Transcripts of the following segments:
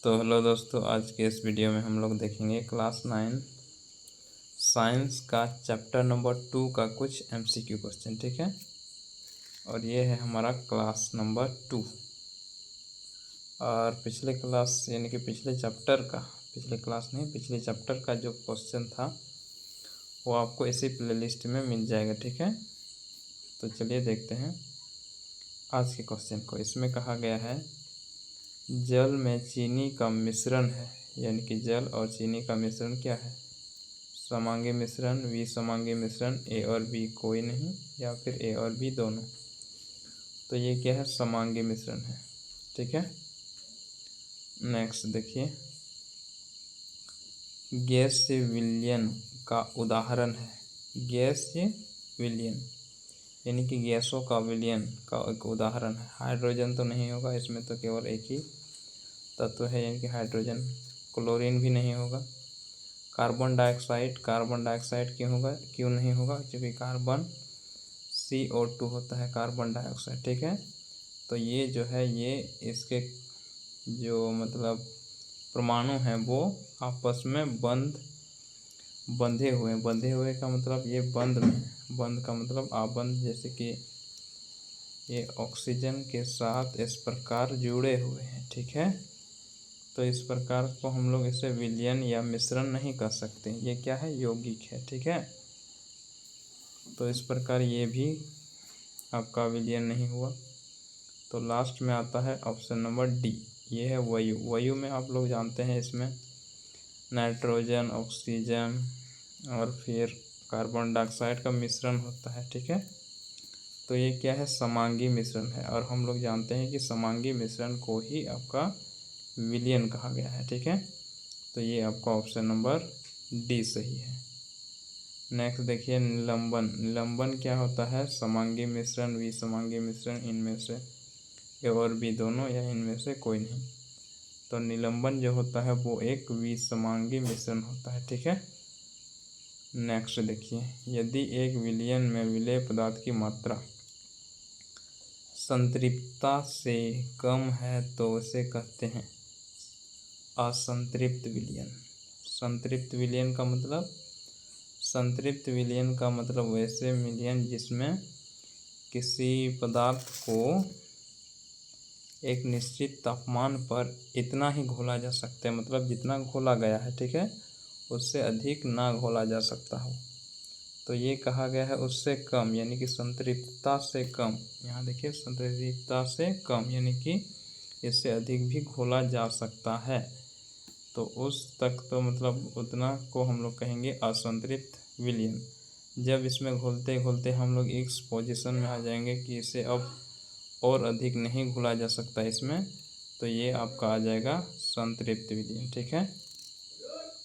तो हेलो दोस्तों, आज के इस वीडियो में हम लोग देखेंगे क्लास 9 साइंस का चैप्टर नंबर 2 का कुछ एमसीक्यू क्वेश्चन। ठीक है, और ये है हमारा क्लास नंबर 2। और पिछले क्लास यानी कि पिछले चैप्टर का जो क्वेश्चन था वो आपको इसी प्लेलिस्ट में मिल जाएगा। ठीक है, तो चलिए देखते हैं आज के क्वेश्चन को। इसमें कहा गया है जल में चीनी का मिश्रण है, यानी कि जल और चीनी का मिश्रण क्या है? समांगी मिश्रण, विसमांगी मिश्रण, ए और बी कोई नहीं, या फिर ए और बी दोनों। तो ये क्या है? समांगी मिश्रण है। ठीक है, नेक्स्ट देखिए, गैसीय विलयन का उदाहरण है। गैसीय विलयन यानी कि गैसों का विलयन का एक उदाहरण है। हाइड्रोजन तो नहीं होगा इसमें, तो केवल एक ही तत्व है यानी कि हाइड्रोजन। क्लोरीन भी नहीं होगा। कार्बन डाइऑक्साइड क्यों नहीं होगा? क्योंकि कार्बन CO2 होता है, कार्बन डाइऑक्साइड। ठीक है, तो ये जो है ये इसके जो मतलब परमाणु हैं वो आपस में बंधे हुए का मतलब ये बंद में, बंद का मतलब आबंध, जैसे कि ये ऑक्सीजन के साथ इस प्रकार जुड़े हुए हैं। ठीक है, तो इस प्रकार को हम लोग इसे विलयन या मिश्रण नहीं कर सकते। ये क्या है? यौगिक है। ठीक है, तो इस प्रकार ये भी आपका विलयन नहीं हुआ। तो लास्ट में आता है ऑप्शन नंबर डी, ये है वायु। वायु में आप लोग जानते हैं इसमें नाइट्रोजन, ऑक्सीजन और फिर कार्बन डाइऑक्साइड का मिश्रण होता है। ठीक है, तो ये क्या है? समांगी मिश्रण है, और हम लोग जानते हैं कि समांगी मिश्रण को ही आपका विलयन कहा गया है। ठीक है, तो ये आपका ऑप्शन नंबर डी सही है। नेक्स्ट देखिए, निलंबन क्या होता है? समांगी मिश्रण, विसमांगी मिश्रण, इनमें से ए और बी दोनों, या इनमें से कोई नहीं। तो निलंबन जो होता है वो एक विसमांगी मिश्रण होता है। ठीक है, नेक्स्ट देखिए, यदि एक विलयन में विलेय पदार्थ की मात्रा संतृप्तता से कम है तो उसे कहते हैं असंतृप्त विलयन। संतृप्त विलयन का मतलब वैसे विलयन जिसमें किसी पदार्थ को एक निश्चित तापमान पर इतना ही घोला जा सकता है, मतलब जितना घोला गया है, ठीक है, उससे अधिक ना घोला जा सकता हो। तो ये कहा गया है उससे कम, यानी कि संतृप्तता से कम। यहाँ देखिए, संतृप्तता से कम यानी कि इससे अधिक भी घोला जा सकता है। तो उस तक तो मतलब उतना को हम लोग कहेंगे असंतृप्त विलयन। जब इसमें घोलते घोलते हम लोग इस पोजीशन में आ जाएंगे कि इसे अब और अधिक नहीं घुला जा सकता इसमें, तो ये आपका आ जाएगा संतृप्त विलयन। ठीक है,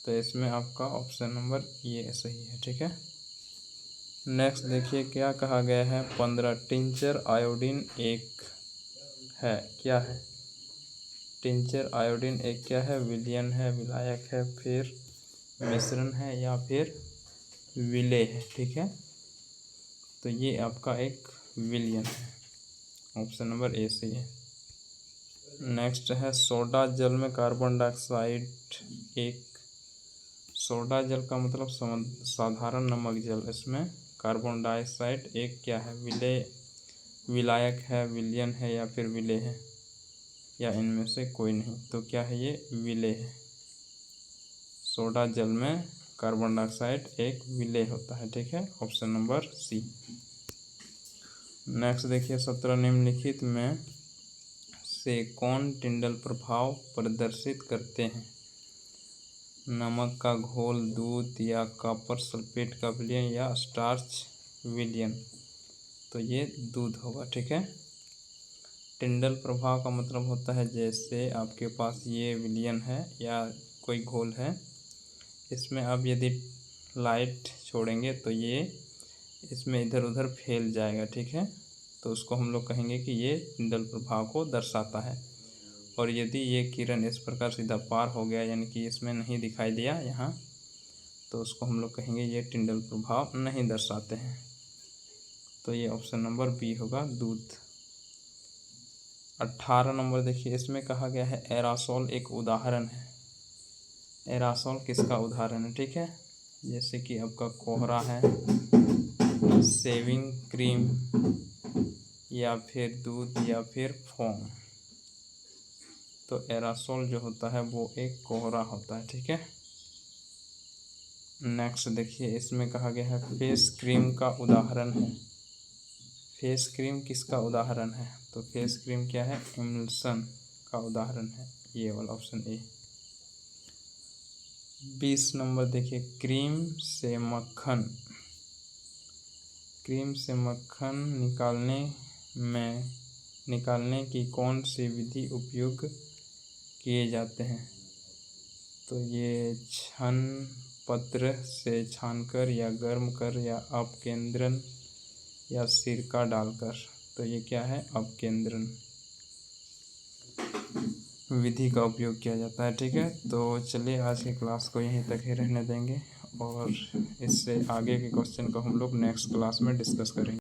तो इसमें आपका ऑप्शन नंबर ये सही है। ठीक है, नेक्स्ट देखिए क्या कहा गया है। 15 टिंचर आयोडीन एक है, क्या है? टिंचर आयोडीन एक क्या है? विलयन है, विलायक है, फिर मिश्रण है, या फिर विलेय है। ठीक है, तो ये आपका एक विलयन है, ऑप्शन नंबर ए सही है। नेक्स्ट है सोडा जल में कार्बन डाइऑक्साइड एक। सोडा जल का मतलब साधारण नमक जल, इसमें कार्बन डाइऑक्साइड एक क्या है? विलायक है, विलयन है, या फिर विलेय है, या इनमें से कोई नहीं। तो क्या है? ये विलेय है। सोडा जल में कार्बन डाइऑक्साइड एक विलेय होता है। ठीक है, ऑप्शन नंबर सी। नेक्स्ट देखिए, 17 निम्नलिखित में से कौन टिंडल प्रभाव प्रदर्शित करते हैं? नमक का घोल, दूध, या कॉपर सल्फेट का विलयन, या स्टार्च विलयन। तो ये दूध होगा। ठीक है, टिंडल प्रभाव का मतलब होता है जैसे आपके पास ये विलयन है या कोई घोल है, इसमें आप यदि लाइट छोड़ेंगे तो ये इसमें इधर उधर फैल जाएगा। ठीक है, तो उसको हम लोग कहेंगे कि ये टिंडल प्रभाव को दर्शाता है। और यदि ये किरण इस प्रकार सीधा पार हो गया, यानी कि इसमें नहीं दिखाई दिया यहाँ, तो उसको हम लोग कहेंगे ये टिंडल प्रभाव नहीं दर्शाते हैं। तो ये ऑप्शन नंबर बी होगा, दूध। 18 नंबर देखिए, इसमें कहा गया है एरासोल एक उदाहरण है। एरासोल किसका उदाहरण है? ठीक है, जैसे कि आपका कोहरा है, शेविंग क्रीम, या फिर दूध, या फिर फोम। तो एरासोल जो होता है वो एक कोहरा होता है। ठीक है, नेक्स्ट देखिए, इसमें कहा गया है फेस क्रीम का उदाहरण है। फेस क्रीम किसका उदाहरण है? तो फेस क्रीम क्या है? इमल्सन का उदाहरण है, ये वाला ऑप्शन ए। 20 नंबर देखिए, क्रीम से मक्खन। क्रीम से मक्खन निकालने की कौन सी विधि उपयोग किए जाते हैं? तो ये छन पत्र से छानकर, या गर्म कर, या अपकेंद्रन, या सिरका डालकर। तो ये क्या है? अपकेंद्रन विधि का उपयोग किया जाता है। ठीक है, तो चलिए आज की क्लास को यहीं तक ही रहने देंगे, और इससे आगे के क्वेश्चन को हम लोग नेक्स्ट क्लास में डिस्कस करेंगे।